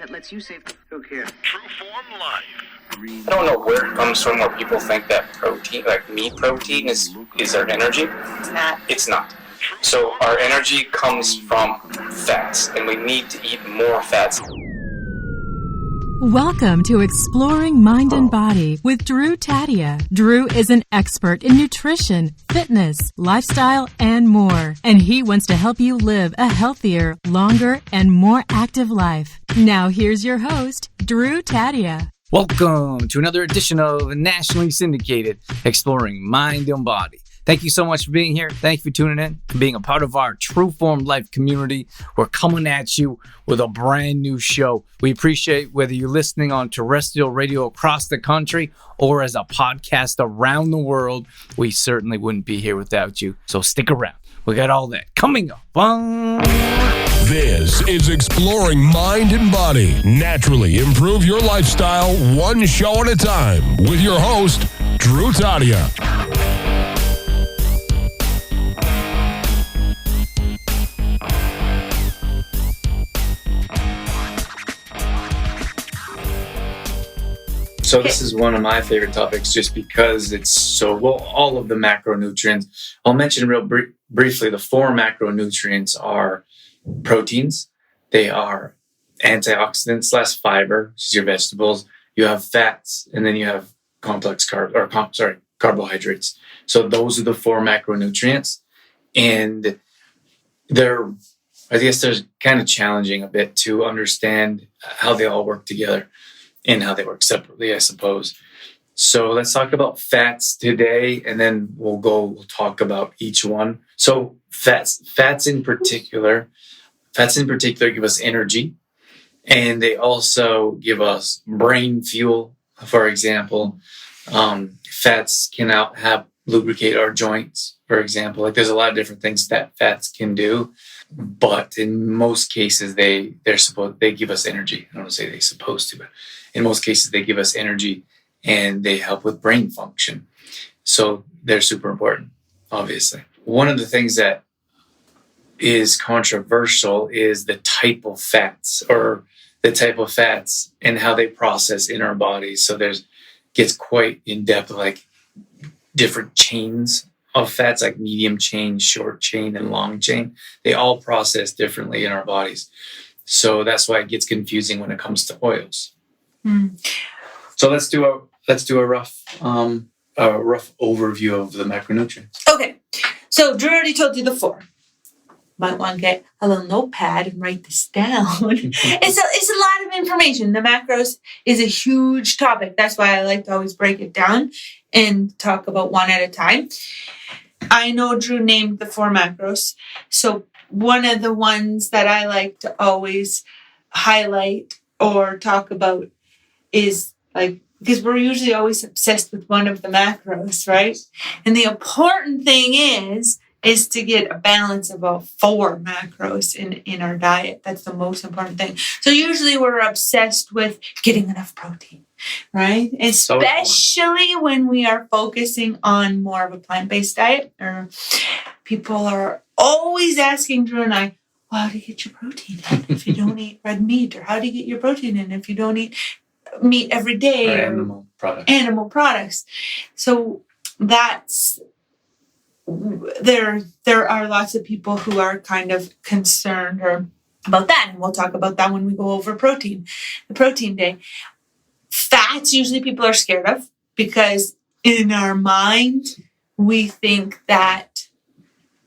that lets you save. Who cares? True Form Life. I don't know where it comes from where people think that protein, like meat protein, is our energy. It's not. So our energy comes from fats, and we need to eat more fats. Welcome to Exploring Mind and Body with Drew Tadia. Drew is an expert in nutrition, fitness, lifestyle, and more. And he wants to help you live a healthier, longer, and more active life. Now here's your host, Drew Tadia. Welcome to another edition of Nationally Syndicated Exploring Mind and Body. Thank you so much for being here. Thank you for tuning in and being a part of our True Form Life community. We're coming at you with a brand new show. We appreciate whether you're listening on terrestrial radio across the country or as a podcast around the world. We certainly wouldn't be here without you. So stick around. We got all that coming up. This is Exploring Mind and Body. Naturally improve your lifestyle one show at a time with your host, Drew Tadia. So this is one of my favorite topics just because it's so, well, all of the macronutrients. I'll mention real briefly, the four macronutrients are proteins. They are antioxidants / fiber, which is your vegetables. You have fats, and then you have complex carbohydrates. So those are the four macronutrients. And I guess they're kind of challenging a bit to understand how they all work together and how they work separately, I suppose. So let's talk about fats today, and then we'll talk about each one. So fats in particular give us energy, and they also give us brain fuel. For example, fats can lubricate our joints, for example. Like there's a lot of different things that fats can do, but in most cases they give us energy. I don't want to say they're supposed to, but in most cases they give us energy and they help with brain function. So they're super important, obviously. One of the things that is controversial is the type of fats and how they process in our bodies. So gets quite in depth, like different chains of fats, like medium chain, short chain, and long chain. They all process differently in our bodies. So that's why it gets confusing when it comes to oils. So let's do a rough overview of the macronutrients. Okay, so Drew already told you the four. Might want to get a little notepad and write this down. It's a lot of information. The macros is a huge topic. That's why I like to always break it down and talk about one at a time. I know Drew named the four macros. So one of the ones that I like to always highlight or talk about is because we're usually always obsessed with one of the macros, right? And the important thing is to get a balance of about four macros in our diet. That's the most important thing. So usually we're obsessed with getting enough protein, right? Especially when we are focusing on more of a plant-based diet, or people are always asking Drew and I, well, how do you get your protein in if you don't eat red meat? Or how do you get your protein in if you don't eat meat every day? Or animal products. So there are lots of people who are kind of concerned about that, and we'll talk about that when we go over the protein day. Fats usually people are scared of because in our mind we think that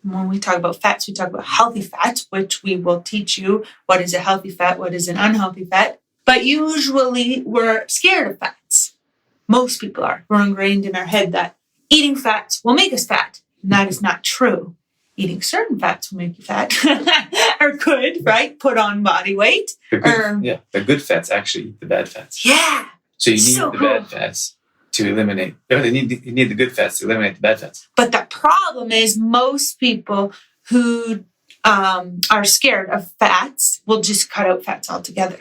when we talk about fats, we talk about healthy fats, which we will teach you what is a healthy fat, what is an unhealthy fat. But usually we're scared of fats. Most people are. We're ingrained in our head that eating fats will make us fat. And that is not true. Eating certain fats will make you fat, or could, right? Put on body weight. The good fats actually eat the bad fats. Yeah. So you need the bad fats to eliminate. You need the good fats to eliminate the bad fats. But the problem is most people who are scared of fats will just cut out fats altogether,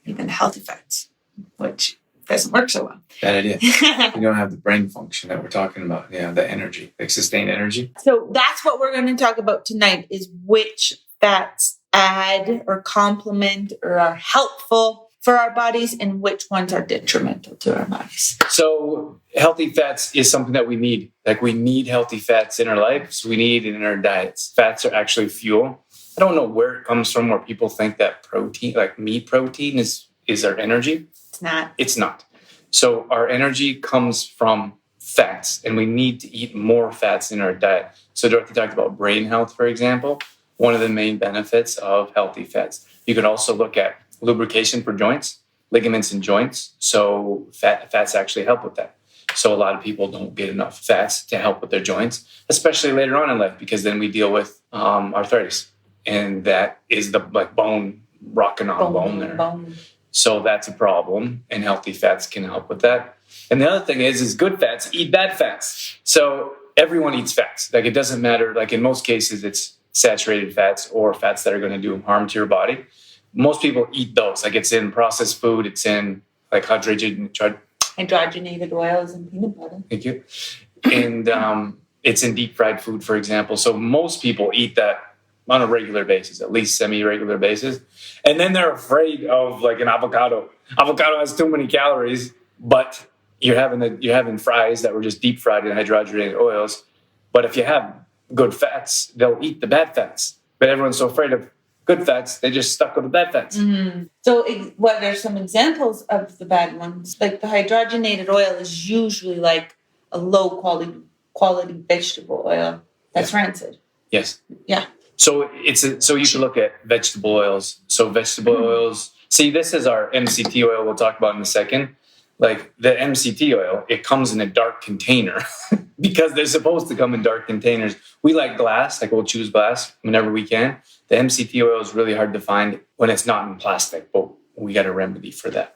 even healthy fats, which doesn't work so well. Bad idea. You don't have the brain function that we're talking about. Yeah, the energy, like sustained energy. So that's what we're going to talk about tonight, is which fats add or complement or are helpful for our bodies and which ones are detrimental to our bodies. So healthy fats is something that we need. Like we need healthy fats in our lives. We need it in our diets. Fats are actually fuel. I don't know where it comes from, where people think that protein, like meat protein, is our energy. It's not. It's not. So our energy comes from fats, and we need to eat more fats in our diet. So Dorothy talked about brain health, for example. One of the main benefits of healthy fats. You could also look at lubrication for joints, ligaments and joints. So fats actually help with that. So a lot of people don't get enough fats to help with their joints, especially later on in life, because then we deal with arthritis. And that is the bone rocking on bone there. Bone. So that's a problem, and healthy fats can help with that. And the other thing is good fats eat bad fats. So everyone eats fats. Like it doesn't matter. Like in most cases, it's saturated fats or fats that are going to do harm to your body. Most people eat those. Like it's in processed food. It's in like Hydrogenated oils and peanut butter. Thank you. And it's in deep fried food, for example. So most people eat that on a regular basis, at least semi-regular basis. And then they're afraid of like an avocado. Avocado has too many calories, but you're having fries that were just deep fried in hydrogenated oils. But if you have good fats, they'll eat the bad fats. But everyone's so afraid of good fats, they just stuck with the bad fats. Mm-hmm. So what are some examples of the bad ones? Like the hydrogenated oil is usually like a low quality vegetable oil that's rancid. Yes. Yeah. So so you can look at vegetable oils. So vegetable oils. See, this is our MCT oil. We'll talk about in a second. Like the MCT oil, it comes in a dark container because they're supposed to come in dark containers. We like glass, like we'll choose glass whenever we can. The MCT oil is really hard to find when it's not in plastic, but we got a remedy for that.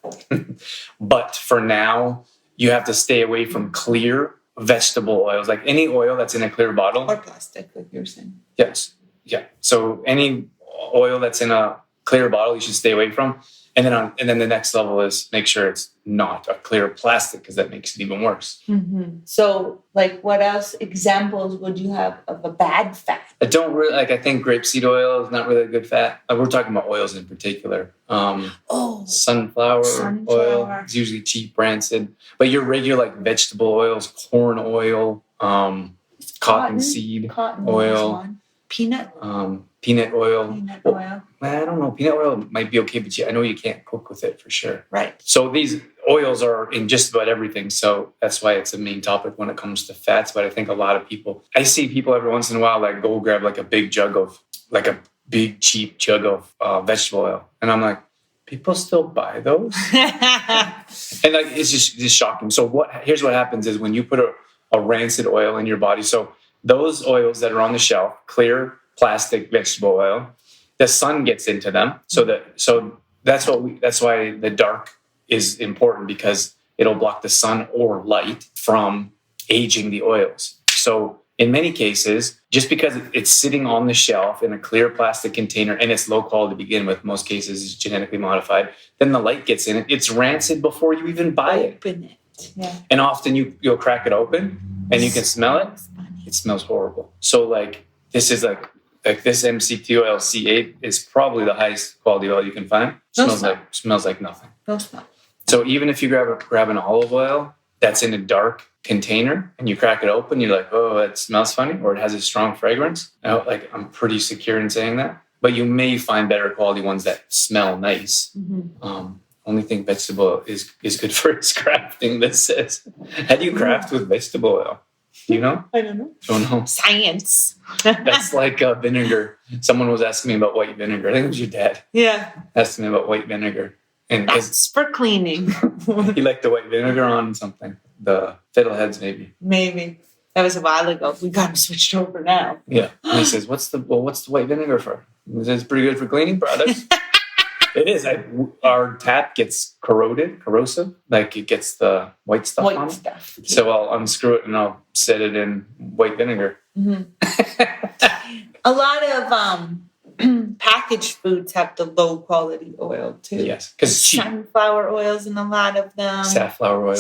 But for now, you have to stay away from clear vegetable oils, like any oil that's in a clear bottle. Or plastic, like you were saying. Yes. Yeah. So any oil that's in a clear bottle, you should stay away from. And then the next level is make sure it's not a clear plastic, because that makes it even worse. Mm-hmm. So, like, what else examples would you have of a bad fat? I don't really like. I think grapeseed oil is not really a good fat. We're talking about oils in particular. Sunflower oil is usually cheap, rancid. But your regular like vegetable oils, corn oil, cottonseed oil. Peanut oil. Peanut oil. I don't know. Peanut oil might be okay, but I know you can't cook with it for sure. Right. So these oils are in just about everything. So that's why it's a main topic when it comes to fats. But I think a lot of people, I see people every once in a while like go grab like a big cheap jug of vegetable oil. And I'm like, people still buy those? And like, it's just shocking. So here's what happens is when you put a rancid oil in your body. So those oils that are on the shelf, clear plastic vegetable oil, the sun gets into them. So that's why the dark is important, because it'll block the sun or light from aging the oils. So in many cases, just because it's sitting on the shelf in a clear plastic container and it's low quality to begin with, most cases it's genetically modified, then the light gets in it. It's rancid before you even buy it. Open it. Yeah. And often you'll crack it open and you can smell it. It smells horrible. So like this is like this MCT oil C8 is probably the highest quality oil you can find. Smells like nothing. No smell. So even if you grab an olive oil that's in a dark container and you crack it open, you're like, oh, it smells funny, or it has a strong fragrance. I'm pretty secure in saying that. But you may find better quality ones that smell nice. Mm-hmm. Only thing vegetable oil is good for its crafting, this says. How do you craft with vegetable oil? Do you know? I don't know. Don't know. Science. That's like vinegar. Someone was asking me about white vinegar. I think it was your dad. Yeah. Asked me about white vinegar. And that's for cleaning. He liked the white vinegar on something. The fiddleheads, maybe. Maybe. That was a while ago. We got him switched over now. Yeah. And he says, what's the white vinegar for? He says, it's pretty good for cleaning products. It is. Our tap gets corrosive. Like it gets the white stuff on it. Yeah. So I'll unscrew it and I'll set it in white vinegar. Mm-hmm. A lot of packaged foods have the low quality oil too. Yes, because sunflower oils in a lot of them. Safflower oil.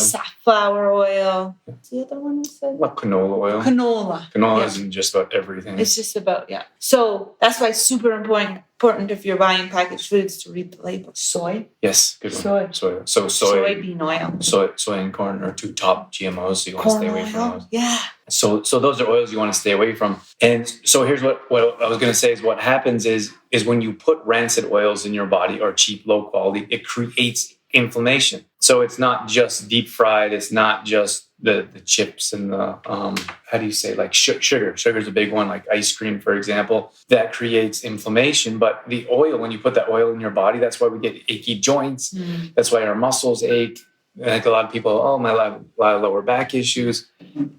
What's the other one you said? Well, canola oil. Canola is in just about everything. It's just about, yeah. So that's why it's super important important if you're buying packaged foods to read the label. Soy. Yes, good one. Soy. So Soybean oil. soy and corn are 2 top GMOs, so you want to stay away from those. Yeah. So those are oils you want to stay away from. And so here's what I was going to say is what happens is when you put rancid oils in your body or cheap, low quality, it creates inflammation. So it's not just deep fried. It's not just the chips and the, how do you say, like sugar. Sugar is a big one, like ice cream, for example, that creates inflammation. But the oil, when you put that oil in your body, that's why we get achy joints. That's why our muscles ache. Like a lot of people, a lot of lower back issues.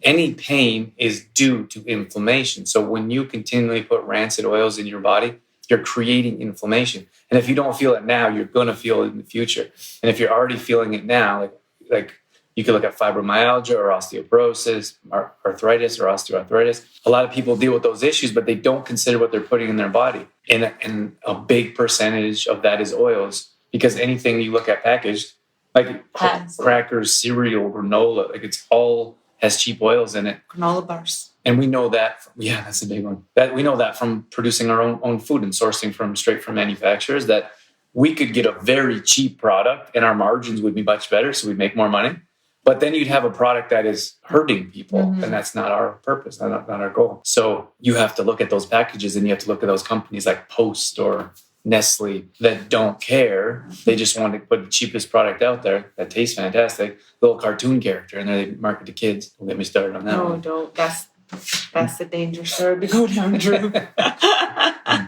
Any pain is due to inflammation. So when you continually put rancid oils in your body, you're creating inflammation. And if you don't feel it now, you're going to feel it in the future. And if you're already feeling it now, like you could look at fibromyalgia or osteoporosis, or arthritis or osteoarthritis. A lot of people deal with those issues, but they don't consider what they're putting in their body. And a big percentage of that is oils, because anything you look at packaged, like crackers, cereal, granola, like it's all has cheap oils in it. Granola bars. And we know that, that's a big one. That we know that from producing our own food and sourcing straight from manufacturers, that we could get a very cheap product and our margins would be much better, so we'd make more money. But then you'd have a product that is hurting people, and that's not our purpose, not our goal. So you have to look at those packages, and you have to look at those companies like Post or Nestle that don't care. They just want to put the cheapest product out there that tastes fantastic, little cartoon character, and then they market to kids. Don't get me started on that. No, don't. That's the dangerous road to go down, Drew.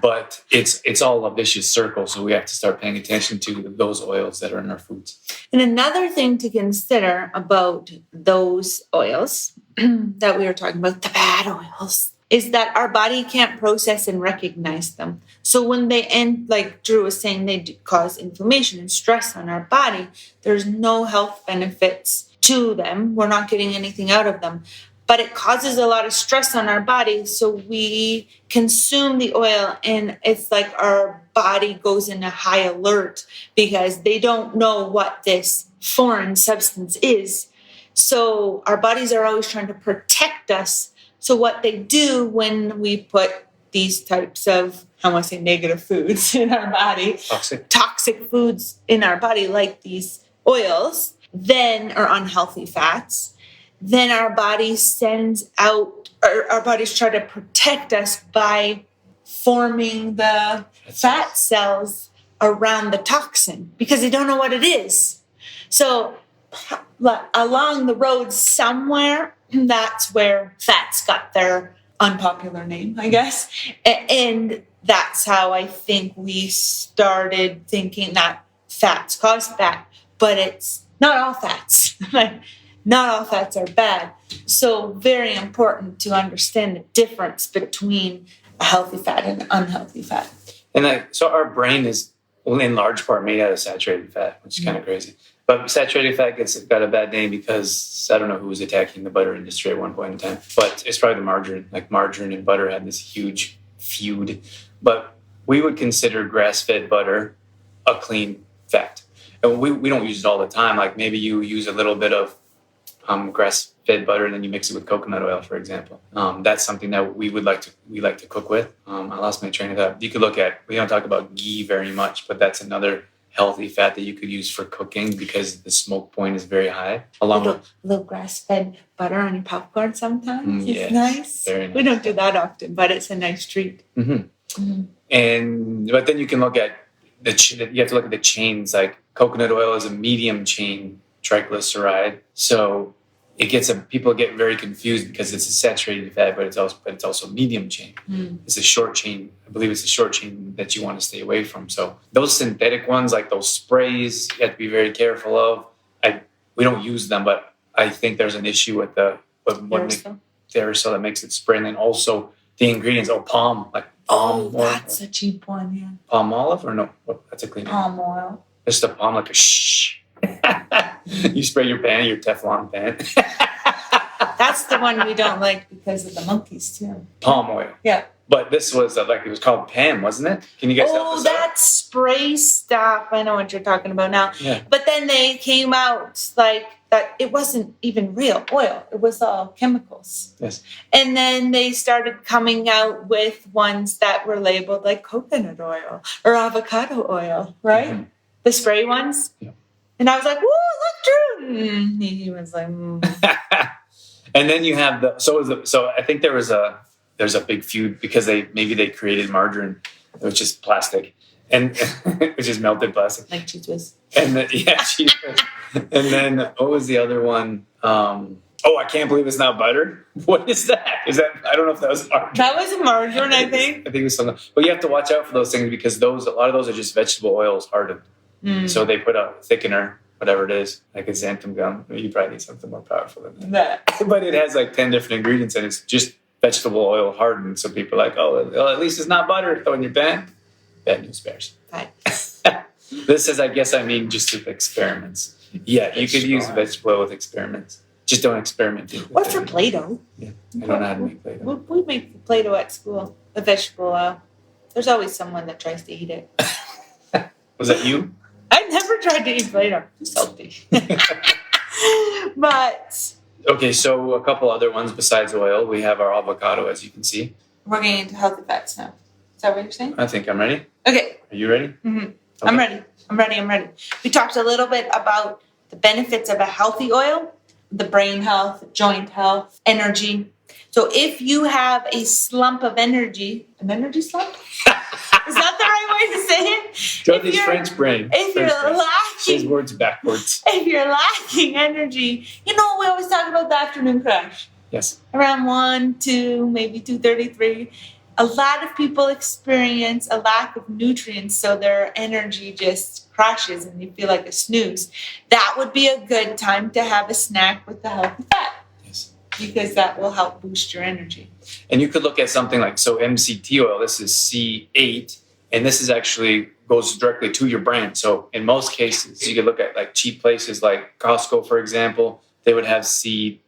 But it's all a vicious circle, so we have to start paying attention to those oils that are in our foods. And another thing to consider about those oils that we were talking about, the bad oils, is that our body can't process and recognize them. So when they end, like Drew was saying, they cause inflammation and stress on our body. There's no health benefits to them. We're not getting anything out of them. But it causes a lot of stress on our body. So we consume the oil, and it's like our body goes into high alert because they don't know what this foreign substance is. So our bodies are always trying to protect us. So what they do when we put these types of, I want to say negative foods in our body, toxic foods in our body, like these oils, then, or unhealthy fats, then our body sends out, or our bodies try to protect us by forming the fat cells around the toxin because they don't know what it is. So along the road somewhere, that's where fats got their unpopular name, I guess. And that's how I think we started thinking that fats cause fat, but it's not all fats. Not all fats are bad. So very important to understand the difference between a healthy fat and an unhealthy fat. And so our brain is in large part made out of saturated fat, which is kind of crazy. But saturated fat got a bad name because I don't know who was attacking the butter industry at one point in time. But it's probably the margarine. Like margarine and butter had this huge feud. But we would consider grass-fed butter a clean fat. And we don't use it all the time. Like maybe you use a little bit of grass-fed butter and then you mix it with coconut oil, for example. That's something that we like to cook with. I lost my train of thought. You could look at, we don't talk about ghee very much, but that's another healthy fat that you could use for cooking because the smoke point is very high. Little grass-fed butter on your popcorn sometimes. Yes, it's nice. Very nice. We don't do that often, but it's a nice treat. Mm-hmm. But then you can look at you have to look at the chains. Like coconut oil is a medium chain triglyceride, so people get very confused because it's a saturated fat, but it's also medium chain. It's a short chain. I believe it's a short chain that you want to stay away from. So those synthetic ones, like those sprays, you have to be very careful of. We don't use them, but I think there's an issue with the aerosol that makes it spray, and then also the ingredients. Palm oil. That's a cheap one, yeah. Palm olive or no? That's a clean palm oil. Just a palm, like a shh. You spray your pan, your Teflon pan. That's the one we don't like because of the monkeys too. Palm oil. Yeah. But this was it was called Pam, wasn't it? Can you guys help us out? That spray stuff. I know what you're talking about now. Yeah. But then they came out like that it wasn't even real oil. It was all chemicals. Yes. And then they started coming out with ones that were labeled like coconut oil or avocado oil, right? Mm-hmm. The spray ones. Yeah. And I was like, whoa, look, Drew. And he was like, And then you have so I think there's a big feud because they created margarine, which is plastic, and which is melted plastic. like cheese whiz. And then, cheese whiz. And then what was the other one? I can't believe it's not butter. What is that? I don't know if that was margarine. That was a margarine, I think. I think it was something. But you have to watch out for those things because a lot of those are just vegetable oils hardened. So they put a thickener, whatever it is, like a xanthan gum. You probably need something more powerful than that. But it has like 10 different ingredients and it's just vegetable oil hardened. So people are like, well, at least it's not butter. Throw in your pan. Bad news bears. Right. This is, I guess, just with experiments. Yeah, you could use vegetable oil with experiments. Just don't experiment. Or for Play-Doh. Yeah, I don't know how to make Play-Doh. We make Play-Doh at school, a vegetable oil. There's always someone that tries to eat it. Was that you? I never tried to eat Play-Doh. It's salty. But Okay, so a couple other ones besides oil. We have our avocado, as you can see. we're getting into healthy fats now. Is that what you're saying? I think I'm ready. Okay. Are you ready? Mm-hmm. Okay. I'm ready. We talked a little bit about the benefits of a healthy oil, the brain health, joint health, energy. So if you have a slump of energy, an energy slump? Is that the right way to say it? Dorothy's French brain. If you're Says lacking, words backwards. if you're lacking energy, we always talk about the afternoon crash. Yes. Around 1, 2, maybe 2:33. A lot of people experience a lack of nutrients, so their energy just crashes and you feel like a snooze. That would be a good time to have a snack with the healthy fat. Yes. Because that will help boost your energy. And you could look at something like, MCT oil, this is C8, and this is actually goes directly to your brain. So in most cases, you could look at like cheap places like Costco, for example, they would have C10,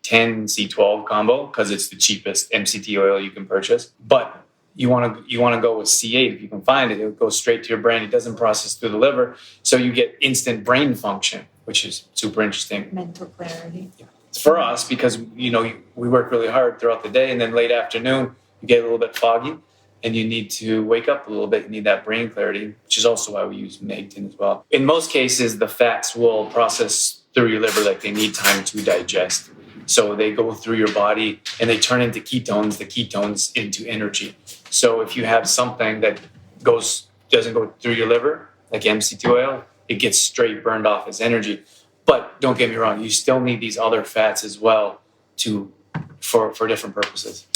C12 combo because it's the cheapest MCT oil you can purchase. But you want to go with C8 if you can find it. It goes straight to your brain. It doesn't process through the liver, so you get instant brain function, which is super interesting. Mental clarity. For us, because we work really hard throughout the day, and then late afternoon you get a little bit foggy, and you need to wake up a little bit. You need that brain clarity, which is also why we use Megtin as well. In most cases, the fats will process through your liver like they need time to digest. So they go through your body and they turn into ketones, the ketones into energy. So if you have something that doesn't go through your liver, like MCT oil, it gets straight burned off as energy. But don't get me wrong, you still need these other fats as well for different purposes.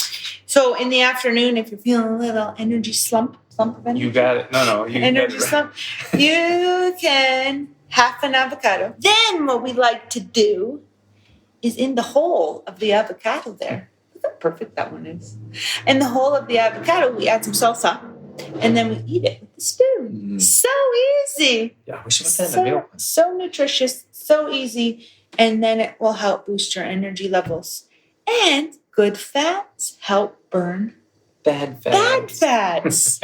So in the afternoon, if you're feeling a little energy slump of energy. You got it. No, you energy got it. slump. You can half an avocado. Then what we like to do is in the whole of the avocado there. Look how perfect that one is. In the whole of the avocado, we add some salsa, and then we eat it with the spoon. So easy. Yeah, we should put that in the meal. So nutritious, so easy, and then it will help boost your energy levels. And good fats help burn bad fats.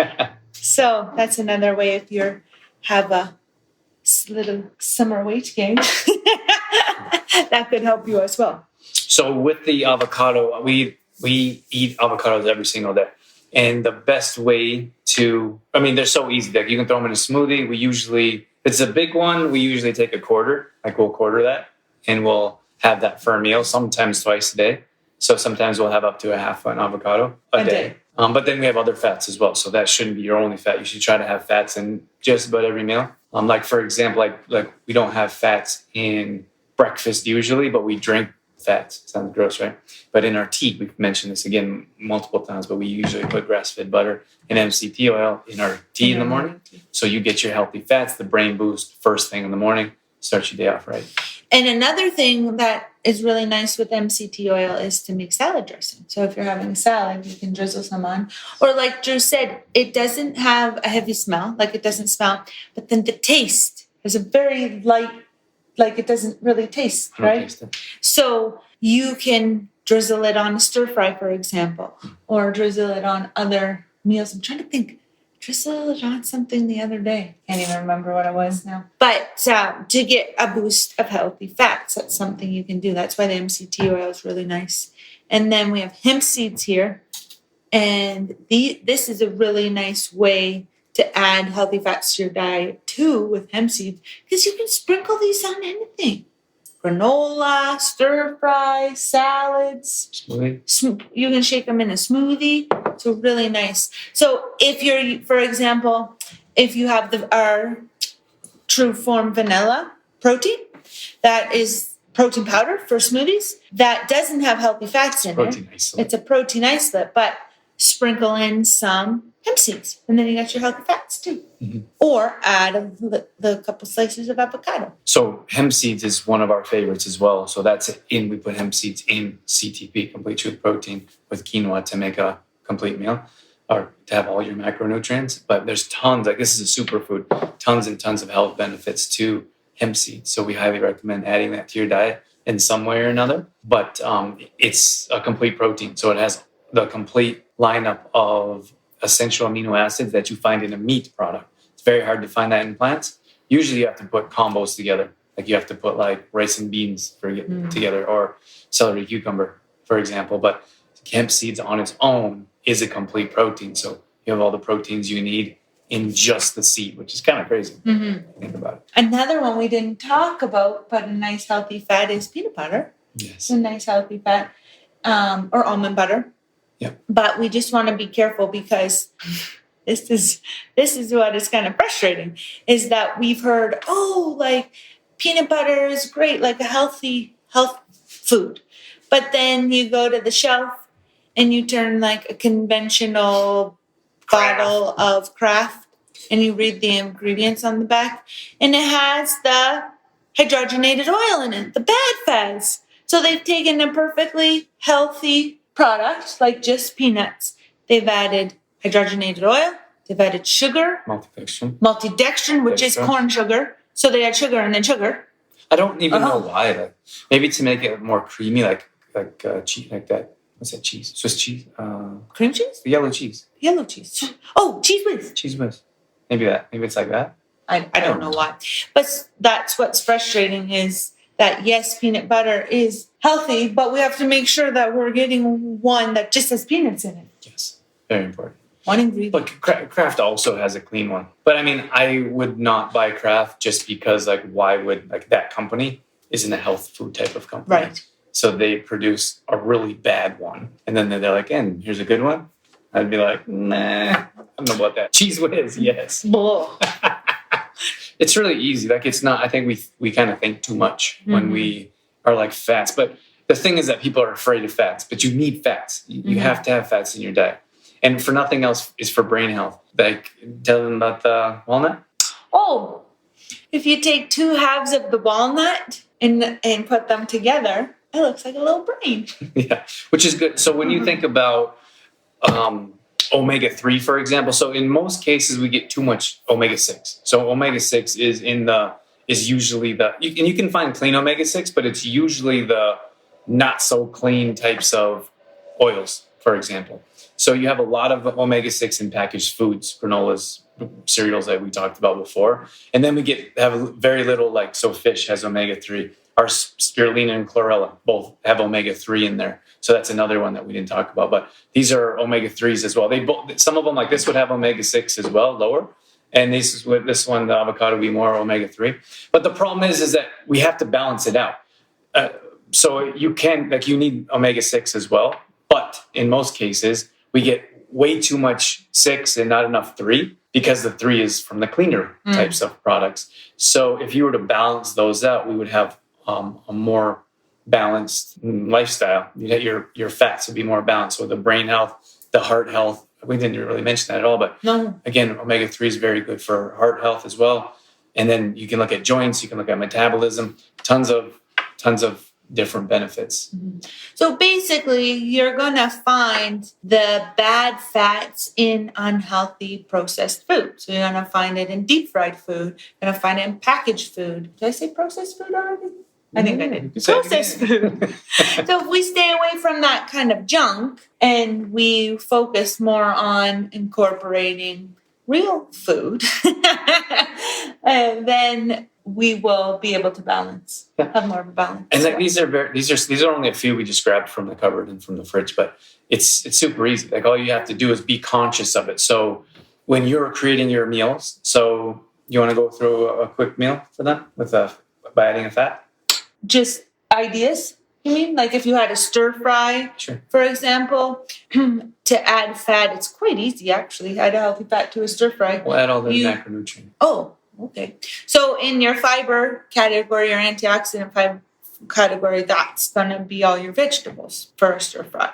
So that's another way if you have a little summer weight gain. That could help you as well. So with the avocado, we eat avocados every single day. And the best way they're so easy. Like you can throw them in a smoothie. If it's a big one, we usually take a quarter. Like we'll quarter that and we'll have that for a meal, sometimes twice a day. So sometimes we'll have up to a half an avocado a day. But then we have other fats as well. So that shouldn't be your only fat. You should try to have fats in just about every meal. Like for example, like we don't have fats in breakfast usually, but we drink fats. Sounds gross, right? But in our tea, we've mentioned this again multiple times, but we usually put grass-fed butter and MCT oil in our tea in the morning. So you get your healthy fats, the brain boost first thing in the morning, start your day off right. And another thing that is really nice with MCT oil is to make salad dressing. So if you're having a salad, you can drizzle some on. Or like Drew said, it doesn't have a heavy smell, like it doesn't smell, but then the taste is a very light, like it doesn't really taste, right? So you can drizzle it on a stir fry, for example, or drizzle it on other meals. I'm trying to think Tristan on something the other day. Can't even remember what it was now. But to get a boost of healthy fats, that's something you can do. That's why the MCT oil is really nice. And then we have hemp seeds here. And this is a really nice way to add healthy fats to your diet too with hemp seeds, because you can sprinkle these on anything. Granola, stir fry, salads. Smoothie. You can shake them in a smoothie. So really nice. So if you're, for example, if you have our True Form vanilla protein, that is protein powder for smoothies, that doesn't have healthy fats in Protein it. isolate. It's a protein isolate, but sprinkle in some hemp seeds, and then you got your healthy fats too. Mm-hmm. Or add the couple slices of avocado. So hemp seeds is one of our favorites as well. So we put hemp seeds in CTP, complete truth protein, with quinoa to make a complete meal, or to have all your macronutrients. But there's tons, like this is a superfood, tons and tons of health benefits to hemp seeds. So we highly recommend adding that to your diet in some way or another. But it's a complete protein. So it has the complete lineup of essential amino acids that you find in a meat product. It's very hard to find that in plants. Usually you have to put combos together. Like you have to put like rice and beans together, or celery cucumber, for example. But hemp seeds on its own is a complete protein. So you have all the proteins you need in just the seed, which is kind of crazy. Mm-hmm. Think about it. Another one we didn't talk about, but a nice healthy fat is peanut butter. Yes. It's a nice healthy fat, or almond butter. Yeah. But we just want to be careful, because this is what is kind of frustrating, is that we've heard, like peanut butter is great, like a health food. But then you go to the shelf and you turn like a conventional bottle of Kraft and you read the ingredients on the back, and it has the hydrogenated oil in it, the bad fats. So they've taken a perfectly healthy product, like just peanuts. They've added hydrogenated oil. They've added sugar. Maltodextrin, which is corn sugar. So they add sugar and then sugar. I don't even know why. Like maybe to make it more creamy, like cheese, like that. What's that cheese? Swiss cheese. Cream cheese? The yellow cheese. Yellow cheese. Oh, cheese whiz. Cheese whiz. Maybe it's like that. I don't know why. But that's what's frustrating, is that yes, peanut butter is healthy, but we have to make sure that we're getting one that just has peanuts in it. Yes, very important. One ingredient. But Kraft also has a clean one. But I mean, I would not buy Kraft just because, like, why would, like, that company isn't a health food type of company. Right. So they produce a really bad one. And then they're like, and here's a good one. I'd be like, nah, I don't know about that. Cheese whiz, yes. It's really easy. Like, it's not, I think we kind of think too much when we are like fats. But the thing is that people are afraid of fats, but you need fats. You have to have fats in your diet. And for nothing else, is for brain health. Like, tell them about the walnut. Oh, if you take 2 halves of the walnut and put them together, it looks like a little brain. Yeah, which is good. So when you think about omega-3, for example, so in most cases we get too much omega-6. So omega-6 is usually and you can find clean omega-6, but it's usually the not so clean types of oils, for example. So you have a lot of omega-6 in packaged foods, granolas, cereals that we talked about before. And then we have very little, so fish has omega-3. Our spirulina and chlorella both have omega-3 in there. So that's another one that we didn't talk about. But these are omega-3s as well. Some of them, like this, would have omega-6 as well, lower. And this one, the avocado, would be more omega-3. But the problem is that we have to balance it out. So you need omega-6 as well. But in most cases, we get way too much 6 and not enough 3, because the 3 is from the cleaner types of products. So if you were to balance those out, we would have a more balanced lifestyle. Your fats would be more balanced. So the brain health, the heart health, we didn't really mention that at all. But again, omega-3 is very good for heart health as well. And then you can look at joints, you can look at metabolism, tons of different benefits. So basically, you're going to find the bad fats in unhealthy processed food. So you're going to find it in deep fried food. You're going to find it in packaged food. Did I say processed food already? I think I did. Processed food. So if we stay away from that kind of junk and we focus more on incorporating real food, and then we will be able to balance, have more of a balance. And like, these are only a few we just grabbed from the cupboard and from the fridge, but it's super easy. Like all you have to do is be conscious of it. So when you're creating your meals, so you want to go through a quick meal for them by adding a fat? Just ideas, you mean? Like if you had a stir fry, Sure. For example, to add fat, it's quite easy actually. Add a healthy fat to a stir fry. We'll add all the macronutrient. Oh, okay. So in your fiber category or antioxidant fiber category, that's going to be all your vegetables for a stir fry.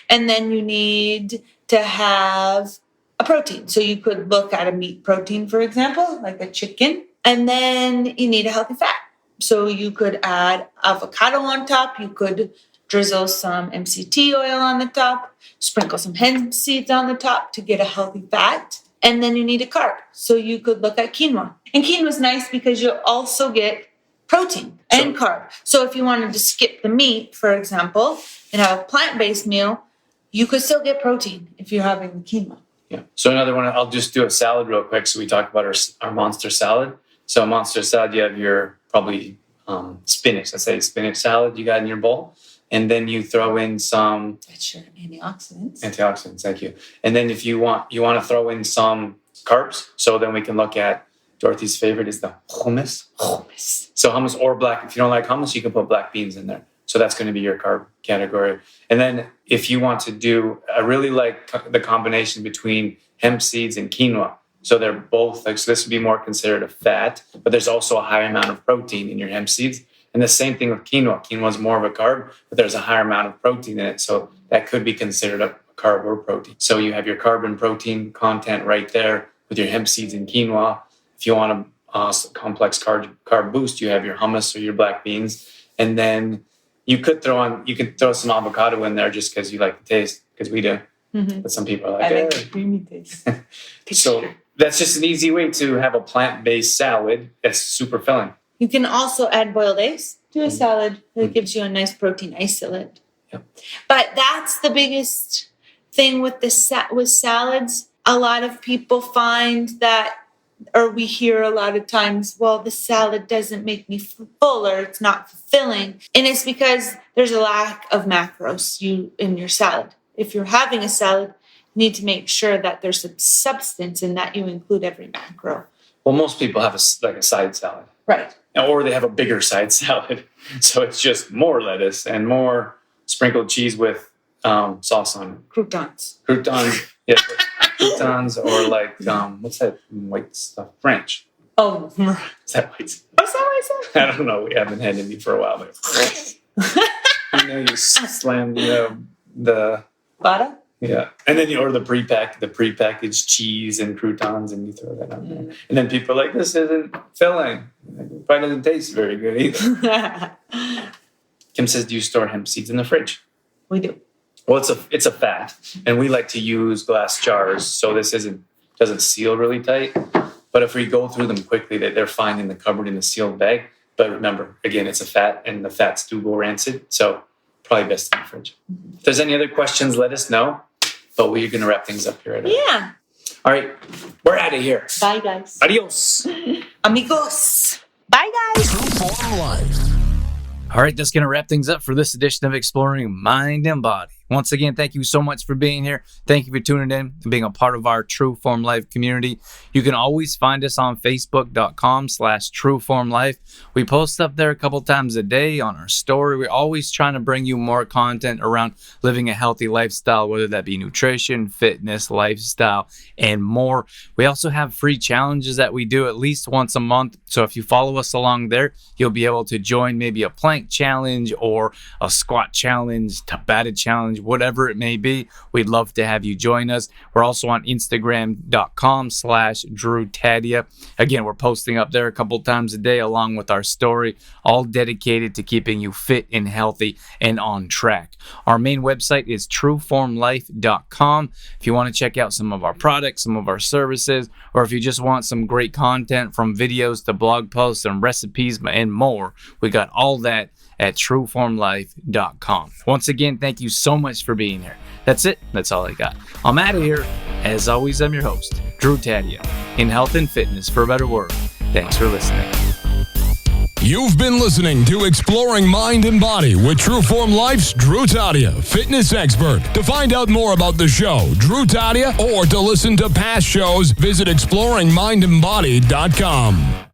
And then you need to have a protein. So you could look at a meat protein, for example, like a chicken. And then you need a healthy fat. So you could add avocado on top. You could drizzle some MCT oil on the top, sprinkle some hemp seeds on the top to get a healthy fat. And then you need a carb. So you could look at quinoa. And quinoa is nice because you'll also get protein and carb. So if you wanted to skip the meat, for example, and have a plant-based meal, you could still get protein if you're having the quinoa. Yeah. So another one, I'll just do a salad real quick. So we talked about our monster salad. So monster salad, you have your probably spinach. Let's say spinach salad you got in your bowl. And then you throw in some... That's your antioxidants. Antioxidants, thank you. And then if you want to throw in some carbs. So then we can look at Dorothy's favorite is the hummus. Hummus. So hummus or black. If you don't like hummus, you can put black beans in there. So that's going to be your carb category. And then if you want to do, I really like the combination between hemp seeds and quinoa. So they're both, like, so this would be more considered a fat, but there's also a high amount of protein in your hemp seeds. And the same thing with quinoa. Quinoa is more of a carb, but there's a higher amount of protein in it. So that could be considered a carb or protein. So you have your carb and protein content right there with your hemp seeds and quinoa. If you want a complex carb boost, you have your hummus or your black beans. And then you could throw some avocado in there just because you like the taste, because we do. Mm-hmm. But some people are like, I like the creamy taste. So that's just an easy way to have a plant-based salad that's super filling. You can also add boiled eggs to a salad that gives you a nice protein isolate. Yep. But that's the biggest thing with with salads. A lot of people find that, or we hear a lot of times, well, the salad doesn't make me full, or it's not fulfilling. And it's because there's a lack of macros in your salad. If you're having a salad, you need to make sure that there's some substance in that you include every macro. Well, most people have a side salad. Right. Or they have a bigger side salad. So it's just more lettuce and more sprinkled cheese with sauce on it. Croutons. Yeah. Croutons or like, what's that white stuff? Ranch. Oh. Is that white stuff? What's that white stuff? I don't know. We haven't had any for a while. But you slam the... Butter? Yeah. And then you order the prepackaged cheese and croutons and you throw that on there. And then people are like, this isn't filling. It probably doesn't taste very good either. Kim says, do you store hemp seeds in the fridge? We do. Well, it's a fat. And we like to use glass jars. So this doesn't seal really tight. But if we go through them quickly, they're fine in the cupboard in the sealed bag. But remember, again, it's a fat and the fats do go rancid. So probably best in the fridge. If there's any other questions, let us know. But we're going to wrap things up here. Yeah. All right. We're out of here. Bye, guys. Adios. Amigos. Bye, guys. True Form Life. All right, that's going to wrap things up for this edition of Exploring Mind and Body. Once again, thank you so much for being here. Thank you for tuning in and being a part of our True Form Life community. You can always find us on Facebook.com/TrueFormLife. We post up there a couple times a day on our story. We're always trying to bring you more content around living a healthy lifestyle, whether that be nutrition, fitness, lifestyle, and more. We also have free challenges that we do at least once a month. So if you follow us along there, you'll be able to join maybe a plank challenge or a squat challenge, Tabata challenge, whatever it may be. We'd love to have you join us. We're also on Instagram.com/DrewTadia. Again, we're posting up there a couple times a day along with our story, all dedicated to keeping you fit and healthy and on track. Our main website is TrueFormLife.com. If you want to check out some of our products, some of our services, or if you just want some great content from videos to blog posts and recipes and more, we got all that at TrueFormLife.com. Once again, thank you so much for being here. That's it. That's all I got. I'm out of here. As always, I'm your host, Drew Tadia, in health and fitness for a better world. Thanks for listening. You've been listening to Exploring Mind and Body with Trueform Life's Drew Tadia, fitness expert. To find out more about the show, Drew Tadia, or to listen to past shows, visit exploringmindandbody.com.